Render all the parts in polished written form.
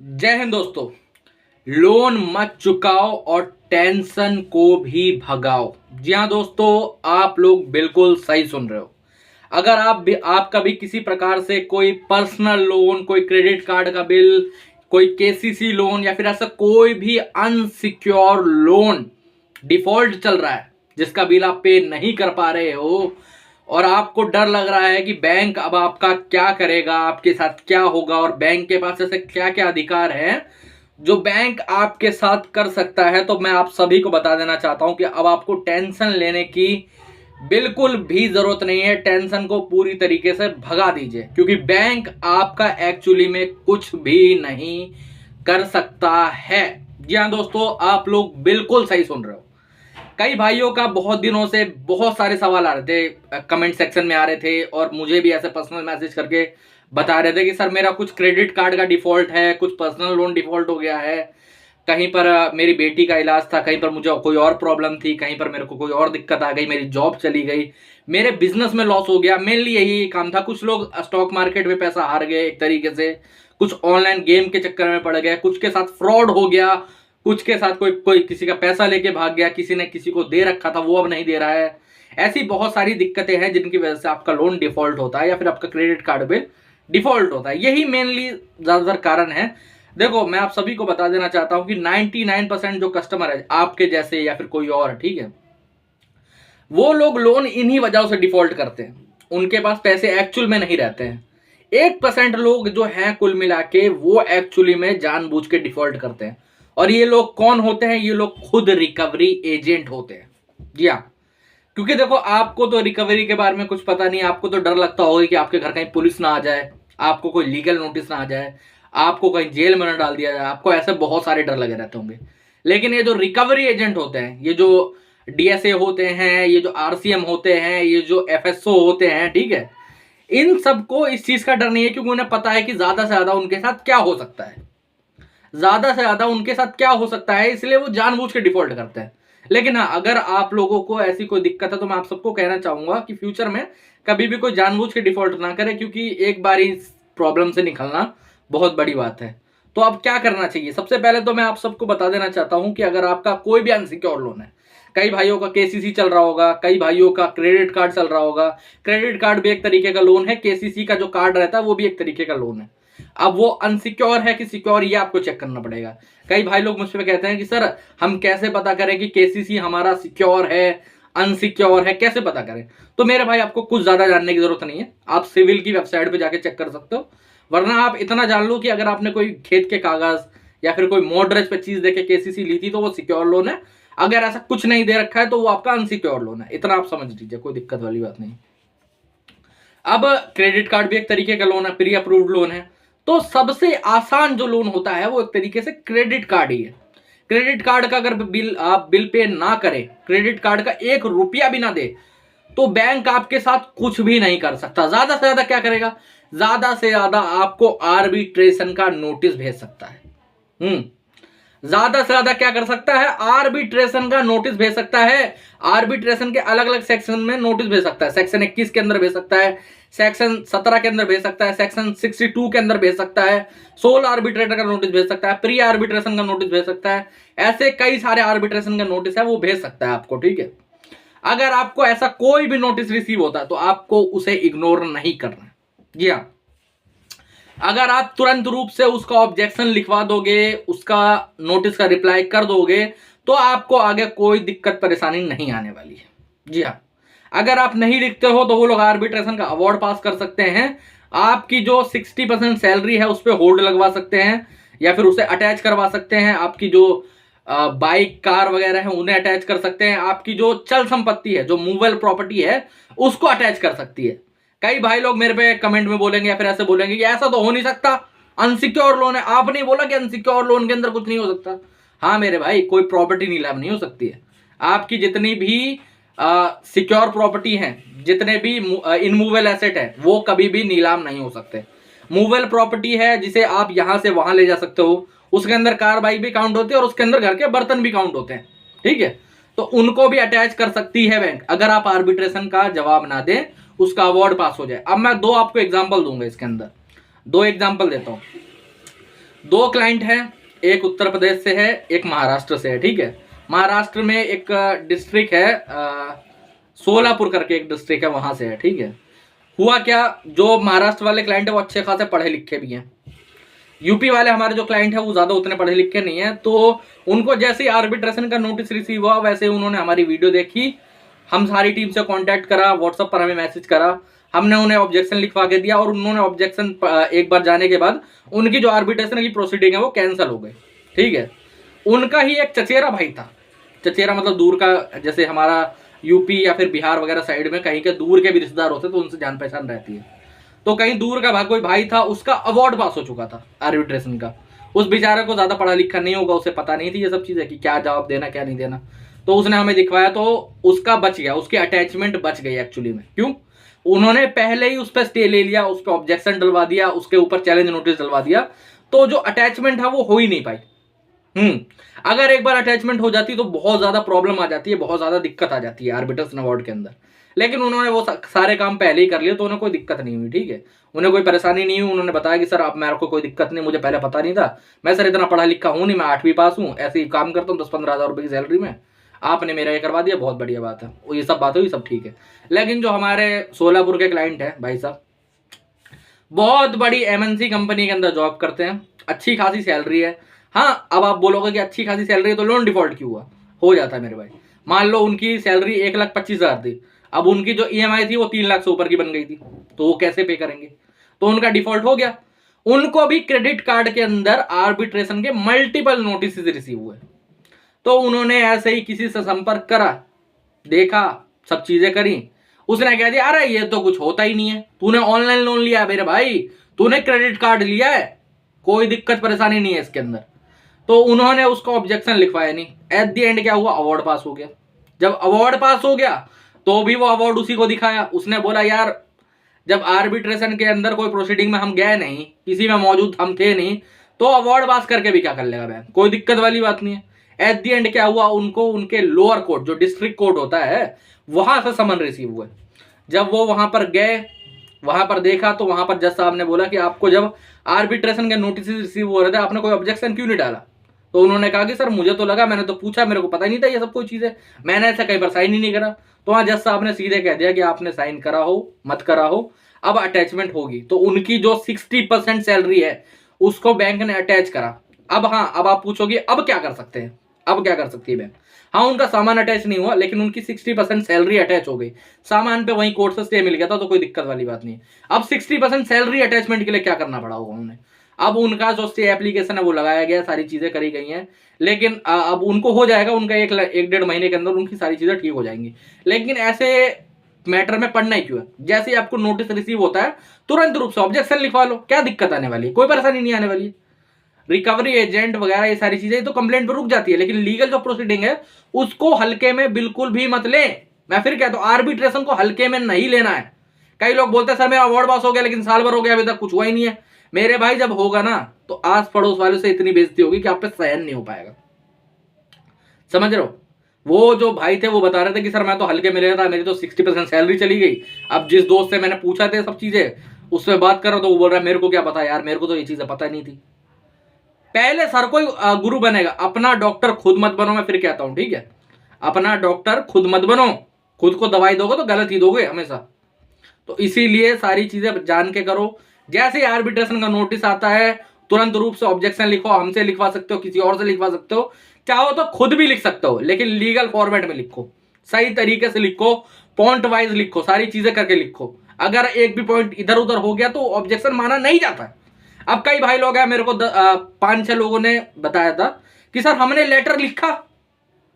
जय हिंद दोस्तों। लोन मत चुकाओ और टेंशन को भी भगाओ। जी हाँ दोस्तों, आप लोग बिल्कुल सही सुन रहे हो। अगर आपका भी किसी प्रकार से कोई पर्सनल लोन, कोई क्रेडिट कार्ड का बिल, कोई केसीसी लोन या फिर ऐसा कोई भी अनसिक्योर लोन डिफॉल्ट चल रहा है जिसका बिल आप पे नहीं कर पा रहे हो और आपको डर लग रहा है कि बैंक अब आपका क्या करेगा, आपके साथ क्या होगा और बैंक के पास ऐसे क्या क्या अधिकार हैं जो बैंक आपके साथ कर सकता है, तो मैं आप सभी को बता देना चाहता हूं कि अब आपको टेंशन लेने की बिल्कुल भी जरूरत नहीं है। टेंशन को पूरी तरीके से भगा दीजिए क्योंकि बैंक आपका एक्चुअली में कुछ भी नहीं कर सकता है। जी हाँ दोस्तों, आप लोग बिल्कुल सही सुन रहे हो। कई भाइयों का बहुत दिनों से बहुत सारे सवाल आ रहे थे, कमेंट सेक्शन में आ रहे थे और मुझे भी ऐसे पर्सनल मैसेज करके बता रहे थे कि सर मेरा कुछ क्रेडिट कार्ड का डिफॉल्ट है, कुछ पर्सनल लोन डिफॉल्ट हो गया है, कहीं पर मेरी बेटी का इलाज था, कहीं पर मुझे कोई और प्रॉब्लम थी, कहीं पर मेरे को कोई और दिक्कत आ गई, मेरी जॉब चली गई, मेरे बिजनेस में लॉस हो गया। मेनली यही काम था। कुछ लोग स्टॉक मार्केट में पैसा हार गए एक तरीके से, कुछ ऑनलाइन गेम के चक्कर में पड़ गए, कुछ के साथ फ्रॉड हो गया, कुछ के साथ कोई कोई किसी का पैसा लेके भाग गया, किसी ने किसी को दे रखा था वो अब नहीं दे रहा है। ऐसी बहुत सारी दिक्कतें हैं जिनकी वजह से आपका लोन डिफॉल्ट होता है या फिर आपका क्रेडिट कार्ड बिल डिफॉल्ट होता है। यही मेनली ज्यादातर कारण है। देखो, मैं आप सभी को बता देना चाहता हूं कि 99% जो कस्टमर है आपके जैसे या फिर कोई और, ठीक है, वो लोग लोन इन्हीं वजहों से डिफॉल्ट करते हैं। उनके पास पैसे एक्चुअल में नहीं रहते हैं। 1% लोग जो हैं कुल मिला के वो एक्चुअली में जानबूझ के डिफॉल्ट करते हैं। और ये लोग कौन होते हैं? ये लोग खुद रिकवरी एजेंट होते हैं। जी हाँ, क्योंकि देखो, आपको तो रिकवरी के बारे में कुछ पता नहीं। आपको तो डर लगता होगा कि आपके घर कहीं पुलिस ना आ जाए, आपको कोई लीगल नोटिस ना आ जाए, आपको कहीं जेल में ना डाल दिया जाए। आपको ऐसे बहुत सारे डर लगे रहते होंगे। लेकिन ये जो रिकवरी एजेंट होते हैं, ये जो डीएसए होते हैं, ये जो आरसीएम होते हैं, ये जो एफएसओ होते हैं, ठीक है, इन सबको इस चीज का डर नहीं है क्योंकि उन्हें पता है कि ज्यादा से ज्यादा उनके साथ क्या हो सकता है। ज्यादा से ज्यादा उनके साथ क्या हो सकता है, इसलिए वो जानबूझ के डिफॉल्ट करते हैं। लेकिन हाँ, अगर आप लोगों को ऐसी कोई दिक्कत है तो मैं आप सबको कहना चाहूंगा कि फ्यूचर में कभी भी कोई जानबूझ के डिफॉल्ट ना करे, क्योंकि एक बार इस प्रॉब्लम से निकलना बहुत बड़ी बात है। तो अब क्या करना चाहिए? सबसे पहले तो मैं आप सबको बता देना चाहता हूं कि अगर आपका कोई भी अनसिक्योर लोन है, कई भाइयों का केसीसी चल रहा होगा, कई भाइयों का क्रेडिट कार्ड चल रहा होगा। क्रेडिट कार्ड भी एक तरीके का लोन है, केसीसी का जो कार्ड रहता है वो भी एक तरीके का लोन है। अब वो अनसिक्योर है कि सिक्योर, ये आपको चेक करना पड़ेगा। कई भाई लोग मुझसे कहते हैं कि सर हम कैसे पता करें कि केसीसी हमारा सिक्योर है, अनसिक्योर है, कैसे पता करें? तो मेरे भाई, आपको कुछ ज्यादा जानने की जरूरत नहीं है। आप सिविल की वेबसाइट पे जाके चेक कर सकते हो। वरना आप इतना जान लो कि अगर आपने कोई खेत के कागज या फिर कोई मोर्टगेज पे चीज देके केसीसी ली थी तो वो सिक्योर लोन है। अगर ऐसा कुछ नहीं दे रखा है तो वो आपका अनसिक्योर लोन है। इतना आप समझ लीजिए, कोई दिक्कत वाली बात नहीं। अब क्रेडिट कार्ड भी एक तरीके का लोन है, प्री अप्रूव्ड लोन है। तो सबसे आसान जो लोन होता है वो एक तरीके से क्रेडिट कार्ड ही है। क्रेडिट कार्ड का अगर आप बिल पे ना करें, क्रेडिट कार्ड का 1 रुपया भी ना दे, तो बैंक आपके साथ कुछ भी नहीं कर सकता। ज्यादा से ज्यादा क्या करेगा? ज्यादा से ज्यादा आपको आर्बिट्रेशन का नोटिस भेज सकता है। ज्यादा से ज्यादा क्या कर सकता है? आर्बिट्रेशन का नोटिस भेज सकता है। आर्बिट्रेशन के अलग अलग सेक्शन में नोटिस भेज सकता है। सेक्शन 21 के अंदर भेज सकता है, सेक्शन 17 के अंदर भेज सकता है, सेक्शन 62 के अंदर भेज सकता है, सोल आर्बिट्रेटर का नोटिस भेज सकता है, प्री आर्बिट्रेशन का नोटिस भेज सकता है। ऐसे कई सारे आर्बिट्रेशन का नोटिस है, वो भेज सकता है आपको, ठीक है। अगर आपको ऐसा कोई भी नोटिस रिसीव होता है तो आपको उसे इग्नोर नहीं करना। जी हाँ, अगर आप तुरंत रूप से उसका ऑब्जेक्शन लिखवा दोगे, उसका नोटिस का रिप्लाई कर दोगे, तो आपको आगे कोई दिक्कत परेशानी नहीं आने वाली है। जी हाँ, अगर आप नहीं लिखते हो तो वो लोग आर्बिट्रेशन का अवार्ड पास कर सकते हैं। आपकी जो 60% सैलरी है उस पर होल्ड लगवा सकते हैं या फिर उसे अटैच करवा सकते हैं। आपकी जो बाइक कार वगैरह है उन्हें अटैच कर सकते हैं। आपकी जो चल संपत्ति है, जो मूवेबल प्रॉपर्टी है, उसको अटैच कर सकती है। कई भाई लोग मेरे पे कमेंट में बोलेंगे या फिर ऐसे बोलेंगे कि ऐसा तो हो नहीं सकता, अनसिक्योर लोन है। आपने बोला कि अनसिक्योर लोन के अंदर कुछ नहीं हो सकता। हाँ मेरे भाई, कोई प्रॉपर्टी नीलाम नहीं हो सकती है। आपकी जितनी भी सिक्योर प्रॉपर्टी है, जितने भी इनमूवेबल एसेट है, वो कभी भी नीलाम नहीं हो सकते। मूवेबल प्रॉपर्टी है जिसे आप यहां से वहां ले जा सकते हो, उसके अंदर कार बाइक भी काउंट होती है और उसके अंदर घर के बर्तन भी काउंट होते हैं, ठीक है। तो उनको भी अटैच कर सकती है बैंक, अगर आप आर्बिट्रेशन का जवाब ना दें, उसका अवार्ड पास हो जाए। अब मैं दो आपको एग्जांपल दूंगा, इसके अंदर दो एग्जांपल देता हूं। दो क्लाइंट हैं, एक उत्तर प्रदेश से है, एक महाराष्ट्र से है। ठीक है, महाराष्ट्र में एक डिस्ट्रिक्ट है सोलापुर करके एक डिस्ट्रिक्ट है, वहां से है। ठीक है, हुआ क्या, जो महाराष्ट्र वाले क्लाइंट है वो अच्छे खासे पढ़े लिखे भी हैं। यूपी वाले हमारे जो क्लाइंट है वो ज्यादा उतने पढ़े लिखे नहीं है, तो उनको जैसे ही आर्बिट्रेशन का नोटिस रिसीव हुआ वैसे उन्होंने हमारी वीडियो देखी, हम सारी टीम से कांटेक्ट करा, व्हाट्सएप पर हमें मैसेज करा, हमने उन्हें ऑब्जेक्शन लिखवा के दिया और उन्होंने ऑब्जेक्शन एक बार जाने के बाद उनकी जो आर्बिट्रेशन की प्रोसीडिंग है वो कैंसिल हो गई। ठीक है, उनका ही एक चचेरा भाई था, चचेरा मतलब दूर का, जैसे हमारा यूपी या फिर बिहार वगैरह साइड में कहीं के दूर के भी रिश्तेदार होते तो उनसे जान पहचान रहती है, तो कहीं दूर का कोई भाई था, उसका अवार्ड पास हो चुका था आर्बिट्रेशन का। उस बेचारे को ज्यादा पढ़ा लिखा नहीं होगा, उसे पता नहीं थी ये सब चीजें कि क्या जवाब देना क्या नहीं देना, तो उसने हमें दिखवाया तो उसका बच गया, उसकी अटैचमेंट बच गई एक्चुअली में। क्यों, उन्होंने पहले ही उस पर स्टे ले लिया, उस पर ऑब्जेक्शन डलवा दिया, उसके ऊपर चैलेंज नोटिस डलवा दिया, तो जो अटैचमेंट है वो हो ही नहीं पाई। अगर एक बार अटैचमेंट हो जाती तो बहुत ज्यादा प्रॉब्लम आ जाती है, बहुत ज्यादा दिक्कत आ जाती है आर्बिट्रेशन अवार्ड के अंदर। लेकिन उन्होंने वो सारे काम पहले ही कर लिए तो उन्हें कोई दिक्कत नहीं हुई। ठीक है, उन्हें कोई परेशानी नहीं हुई, उन्होंने बताया कि सर अब मेरे को कोई दिक्कत नहीं, मुझे पहले पता नहीं था, मैं सर इतना पढ़ा लिखा हूँ नहीं, मैं 8वीं पास हूँ, ऐसे ही काम करता हूँ 10-15 हज़ार रुपये की सैलरी में, आपने मेरा ये करवा दिया, बहुत बढ़िया बात है, वो ये सब बात हुई, सब ठीक है। लेकिन जो हमारे सोलापुर के क्लाइंट है भाई साहब, बहुत बड़ी एमएनसी कंपनी के अंदर जॉब करते हैं, अच्छी खासी सैलरी है। हाँ, अब आप बोलोगे कि अच्छी खासी सैलरी है तो लोन डिफॉल्ट क्यों हुआ, हो जाता है मेरे भाई। मान लो उनकी सैलरी 1,25,000 थी, अब उनकी जो ईएमआई थी वो 3 लाख से ऊपर की बन गई थी, तो वो कैसे पे करेंगे, तो उनका डिफॉल्ट हो गया। उनको भी क्रेडिट कार्ड के अंदर आर्बिट्रेशन के मल्टीपल नोटिस रिसीव हुए, तो उन्होंने ऐसे ही किसी से संपर्क करा, देखा, सब चीजें करी, उसने कह दिया अरे ये तो कुछ होता ही नहीं है, तूने ऑनलाइन लोन लिया है मेरे भाई, तूने क्रेडिट कार्ड लिया है, कोई दिक्कत परेशानी नहीं है इसके अंदर। तो उन्होंने उसको ऑब्जेक्शन लिखवाया नहीं, एट द एंड क्या हुआ, अवार्ड पास हो गया। जब अवार्ड पास हो गया तो भी वो अवार्ड उसी को दिखाया, उसने बोला यार जब आर्बिट्रेशन के अंदर कोई प्रोसीडिंग में हम गए नहीं, किसी में मौजूद हम थे नहीं, तो अवार्ड पास करके भी क्या कर लेगा बैंक, कोई दिक्कत वाली बात नहीं है। एट द एंड क्या हुआ, उनको उनके लोअर कोर्ट जो डिस्ट्रिक्ट कोर्ट होता है वहां से समन रिसीव हुए। जब वो वहां पर गए, वहां पर देखा तो वहां पर जज साहब ने बोला कि आपको जब आर्बिट्रेशन के नोटिस रिसीव हो रहे थे आपने कोई ऑब्जेक्शन क्यों नहीं डाला, तो उन्होंने कहा कि सर मुझे तो लगा, मैंने तो पूछा, मेरे को पता ही नहीं था ये सब कोई चीज़ है, मैंने ऐसा कहीं पर साइन ही नहीं करा। तो वहाँ जज साहब ने सीधे कह दिया कि आपने साइन करा हो मत करा हो, अब अटैचमेंट होगी, तो उनकी जो 60% सैलरी है उसको बैंक ने अटैच करा। अब हाँ, अब आप पूछोगे अब क्या कर सकते हैं, अब क्या कर सकती है बैंक, हाँ उनका सामान अटैच नहीं हुआ लेकिन उनकी 60% सैलरी अटैच हो गई, सामान पे वहीं कोर्ट से स्टे मिल गया था, तो कोई दिक्कत वाली बात नहीं। अब 60% सैलरी अटैचमेंट के लिए क्या करना पड़ा होगा उन्हें, अब उनका जो स्टे एप्लीकेशन है वो लगाया गया, सारी चीजें करी गई हैं, लेकिन अब उनको हो जाएगा, उनका 1-1.5 महीने के अंदर उनकी सारी चीजें ठीक हो जाएंगी। लेकिन ऐसे मैटर में पढ़ना ही क्यों है, जैसे ही आपको नोटिस रिसीव होता है तुरंत रूप से ऑब्जेक्शन लिखवा लो, क्या दिक्कत आने वाली है, कोई परेशानी नहीं आने वाली है। रिकवरी एजेंट वगैरह ये सारी चीजें तो कंप्लेंट पर रुक जाती है, लेकिन लीगल जो प्रोसीडिंग है उसको हल्के में बिल्कुल भी मत ले। मैं फिर कहता हूं आर्बिट्रेशन को हल्के में नहीं लेना है। कई लोग बोलते हैं सर मेरा अवार्ड पास हो गया लेकिन साल भर हो गया अभी तक कुछ हुआ ही नहीं है। मेरे भाई जब होगा ना तो आस पड़ोस वालों से इतनी बेइज्जती होगी कि आप पे सहन नहीं हो पाएगा, समझ रहे हो। वो जो भाई थे वो बता रहे थे कि सर मैं तो हल्के में ले रहा था, मेरी तो 60% सैलरी चली गई। अब जिस दोस्त से मैंने पूछा थे सब चीजें उससे बात कर रहा तो वो बोल रहा है मेरे को क्या पता यार, मेरे को तो ये चीजें पता नहीं थी। पहले सर कोई गुरु बनेगा, अपना डॉक्टर खुद मत बनो, मैं फिर कहता हूं ठीक है, अपना डॉक्टर खुद मत बनो, खुद को दवाई दोगे तो गलत ही दोगे हमेशा। तो इसीलिए सारी चीजें जान के करो। जैसे आर्बिट्रेशन का नोटिस आता है तुरंत रूप से ऑब्जेक्शन लिखो, हमसे लिखवा सकते हो, किसी और से लिखवा सकते हो, चाहो तो खुद भी लिख सकते हो, लेकिन लीगल फॉर्मेट में लिखो, सही तरीके से लिखो, पॉइंट वाइज लिखो, सारी चीजें करके लिखो। अगर एक भी पॉइंट इधर उधर हो गया तो ऑब्जेक्शन माना नहीं जाता है। अब कई भाई लोग हैं, मेरे को 5-6 लोगों ने बताया था कि सर हमने लेटर लिखा,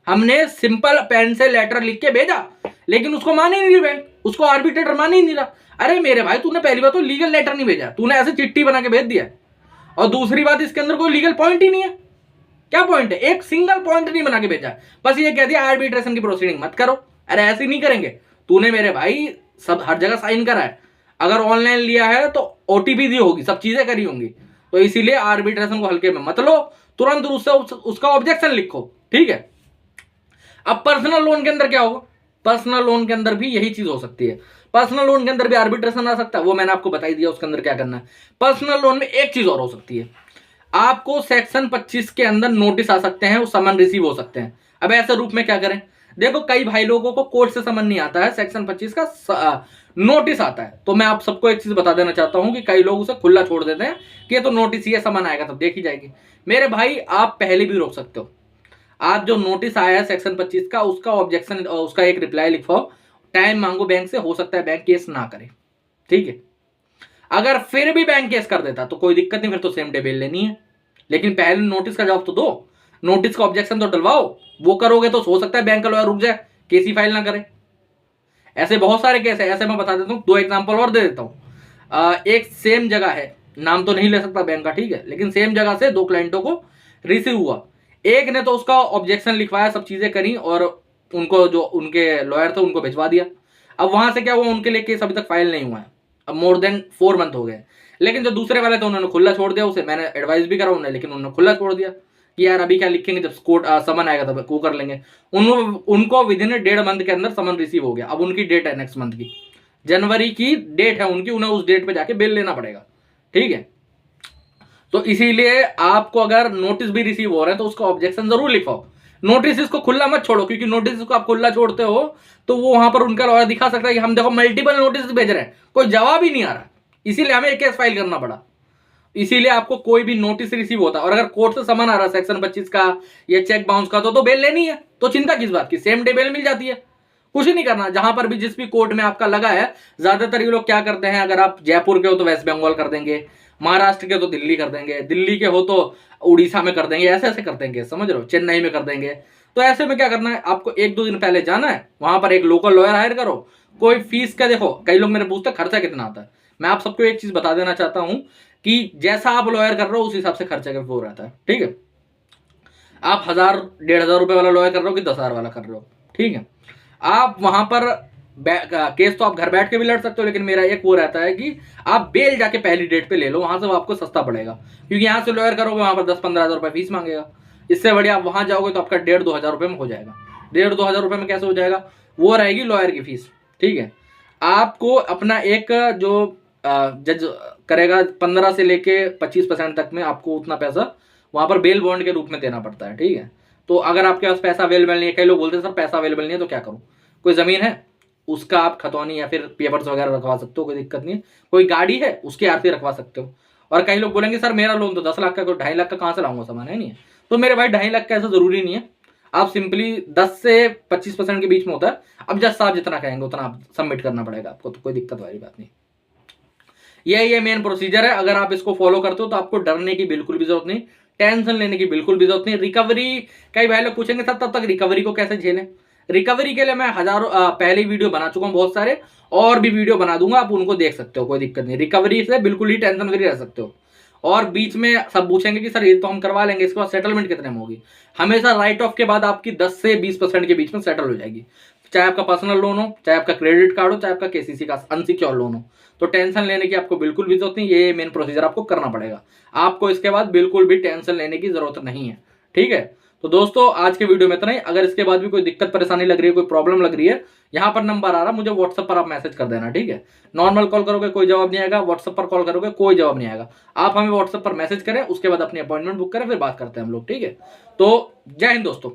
हमने सिंपल पेन से लेटर लिख के भेजा लेकिन उसको मान ही नहीं रही बैंक, उसको आर्बिट्रेटर मान ही नहीं रहा। अरे मेरे भाई तूने पहली बात तो लीगल लेटर नहीं भेजा, तूने ऐसे चिट्ठी बना के भेज दिया, और दूसरी बात इसके अंदर कोई लीगल पॉइंट ही नहीं है। क्या पॉइंट है, एक सिंगल पॉइंट नहीं बना के भेजा, बस ये कह दिया आर्बिट्रेशन की प्रोसीडिंग मत करो। अरे ऐसे नहीं करेंगे, तूने मेरे भाई सब हर जगह साइन करा है, अगर ऑनलाइन लिया है तो ओटीपी दी होगी, सब चीजें करी होंगी, तो इसीलिए आर्बिट्रेशन को हल्के में मत लो, तुरंत उसका ऑब्जेक्शन लिखो, ठीक है। अब पर्सनल लोन के अंदर क्या होगा, पर्सनल लोन के अंदर भी यही चीज हो सकती है, पर्सनल लोन के अंदर भी आर्बिट्रेशन आ सकता है, वो मैंने आपको बता ही दिया उसके अंदर क्या करना है। पर्सनल लोन में एक चीज और हो सकती है, आपको सेक्शन 25 के अंदर नोटिस आ सकते हैं, वो समन रिसीव हो सकते हैं। अब ऐसे रूप में क्या करें? देखो कई भाई लोगों को कोर्ट से समन नहीं आता है, सेक्शन 25 का नोटिस आता है। तो मैं आप सबको एक चीज बता देना चाहता हूं कि कई लोग उसे खुला छोड़ देते हैं कि ये तो नोटिस ही है, समन आएगा तब देखी जाएगी। मेरे भाई आप पहले भी रोक सकते हो। आप जो नोटिस आया है सेक्शन 25 का, उसका ऑब्जेक्शन, उसका एक रिप्लाई लिखवाओ, टाइम मांगो बैंक से, हो सकता है बैंक केस ना करे, ठीक है। अगर फिर भी बैंक केस कर देता तो कोई दिक्कत नहीं, फिर तो सेम डे बेल लेनी है। लेकिन पहले नोटिस का जवाब तो दो, नोटिस का ऑब्जेक्शन तो डलवाओ। वो करोगे तो हो सकता है बैंक का लॉयर रुक जाए, केस ही फाइल ना करे। ऐसे बहुत सारे केस है, ऐसे मैं बता देता हूँ, 2 एग्जांपल और दे देता हूँ। एक सेम जगह है, नाम तो नहीं ले सकता बैंक का, ठीक है, लेकिन सेम जगह से 2 क्लाइंटों को रिसीव हुआ। एक ने तो उसका ऑब्जेक्शन लिखवाया, सब चीजें करी, और उनको जो उनके लॉयर थे उनको भिजवा दिया। अब वहां से क्या हुआ, उनके लिए केस अभी तक फाइल नहीं हुआ है, अब मोर देन 4 मंथ हो गए। लेकिन जो दूसरे वाले थे उन्होंने खुला छोड़ दिया उसे, मैंने एडवाइस भी करा उन्हें, लेकिन उन्होंने खुला छोड़ दिया कि यार अभी क्या लिखेंगे, जब कोर्ट समन आएगा तब वो कर लेंगे। उनको विद इन 1.5 मंथ के अंदर समन रिसीव हो गया। अब उनकी डेट है नेक्स्ट मंथ की, जनवरी की डेट है उनकी, उन्हें उस डेट पे जाके बिल लेना पड़ेगा, ठीक है। तो इसीलिए आपको अगर नोटिस भी रिसीव हो रहे हैं तो उसका ऑब्जेक्शन जरूर लिखवाओ। नोटिस इसको खुला मत छोड़ो, क्योंकि नोटिस को आप खुला छोड़ते हो तो वो वहां पर उनका लॉयर दिखा सकता है कि हम देखो मल्टीपल नोटिस भेज रहे हैं, कोई जवाब ही नहीं आ रहा, इसीलिए हमें एक केस फाइल करना पड़ा। इसीलिए आपको कोई भी नोटिस रिसीव होता है और अगर कोर्ट से समन आ रहा है सेक्शन 25 का या चेक बाउंस का, तो बेल लेनी है। तो चिंता किस बात की, सेम डे बेल मिल जाती है, कुछ ही नहीं करना। जहां पर भी जिस भी कोर्ट में आपका लगा है, ज्यादातर ये लोग क्या करते हैं, अगर आप जयपुर के हो तो वेस्ट बंगाल कर देंगे, महाराष्ट्र के हो तो दिल्ली कर देंगे, दिल्ली के हो तो उड़ीसा में कर देंगे, ऐसे ऐसे कर देंगे, समझ रहे हो, चेन्नई में कर देंगे। तो ऐसे में क्या करना है, आपको 1-2 दिन पहले जाना है, वहां पर एक लोकल लॉयर हायर करो। कोई फीस का, देखो कई लोग मेरे पूछते हैं खर्चा कितना आता है, मैं आप सबको एक चीज बता देना चाहता हूं कि जैसा आप लॉयर कर रहे हो उस हिसाब से खर्चा का वो रहता है, ठीक है। आप 1000-1500 रुपए वाला लॉयर कर रहे हो कि 10,000 वाला कर रहे हो, ठीक है। आप वहां पर केस तो आप घर बैठ के भी लड़ सकते हो, लेकिन मेरा एक वो रहता है कि आप बेल जाके पहली डेट पे ले लो, वहां से वो आपको सस्ता पड़ेगा। क्योंकि यहाँ से लॉयर करोगे वहां पर 10-15 हज़ार रुपए फीस मांगेगा, इससे बढ़िया आप वहां जाओगे तो आपका 1,500-2 हज़ार रुपए में हो जाएगा। 1,500-2 हज़ार रुपए में कैसे हो जाएगा, वो रहेगी लॉयर की फीस, ठीक है। आपको अपना एक जो जज करेगा 15 से लेके 25% तक में, आपको उतना पैसा वहां पर बेल बॉन्ड के रूप में देना पड़ता है, ठीक है। तो अगर आपके पास पैसा अवेलेबल नहीं है, कई लोग बोलते हैं सर पैसा अवेलेबल नहीं है तो क्या करूं, कोई जमीन है उसका आप खतौनी या फिर पेपर्स वगैरह रखवा सकते हो, कोई दिक्कत नहीं है। कोई गाड़ी है उसकी आरसी रखवा सकते हो। और कई लोग बोलेंगे सर मेरा लोन तो 10 लाख का, कोई 2.5 लाख का कहां से लाऊंगा, सामान है नहीं है। तो मेरे भाई 2.5 लाख का ऐसा जरूरी नहीं है, आप सिंपली 10 से 25% के बीच में होता है। अब जज साहब जितना कहेंगे उतना आप सबमिट करना पड़ेगा आपको, तो कोई दिक्कत वाली बात नहीं। ये मेन प्रोसीजर है, अगर आप इसको फॉलो करते हो तो आपको डरने की बिल्कुल भी जरूरत नहीं, टेंशन लेने की बिल्कुल भी जरूरत नहीं। रिकवरी, कई भाई लोग पूछेंगे सर तब तक रिकवरी को कैसे झेलें। रिकवरी के लिए मैं हजारों पहले वीडियो बना चुका हूं बहुत सारे, और भी वीडियो बना दूंगा, आप उनको देख सकते हो, कोई दिक्कत नहीं। रिकवरी से बिल्कुल ही टेंशन फ्री रह सकते हो। और बीच में सब पूछेंगे कि सर ये तो हम करवा लेंगे, इसके बाद सेटलमेंट कितने में होगी। हमेशा राइट ऑफ के बाद आपकी 10 से 20% के बीच में सेटल हो जाएगी, चाहे आपका पर्सनल लोन हो, चाहे आपका क्रेडिट कार्ड हो, चाहे आपका केसीसी का अनसिक्योर लोन हो। तो टेंशन लेने की आपको बिल्कुल भी जरूरत नहीं, ये मेन प्रोसीजर आपको करना पड़ेगा। आपको इसके बाद बिल्कुल भी टेंशन लेने की जरूरत नहीं है, ठीक है। तो दोस्तों आज के वीडियो में इतना ही। अगर इसके बाद भी कोई दिक्कत परेशानी लग रही है, कोई प्रॉब्लम लग रही है, यहाँ पर नंबर आ रहा, मुझे व्हाट्सएप पर आप मैसेज कर देना, ठीक है। नॉर्मल कॉल करोगे कोई जवाब नहीं आएगा, व्हाट्सएप पर कॉल करोगे कोई जवाब नहीं आएगा। आप हमें व्हाट्सएप पर मैसेज करें, उसके बाद अपनी अपॉइंटमेंट बुक करें, फिर बात करते हैं हम लोग, ठीक है। तो जय हिंद दोस्तों।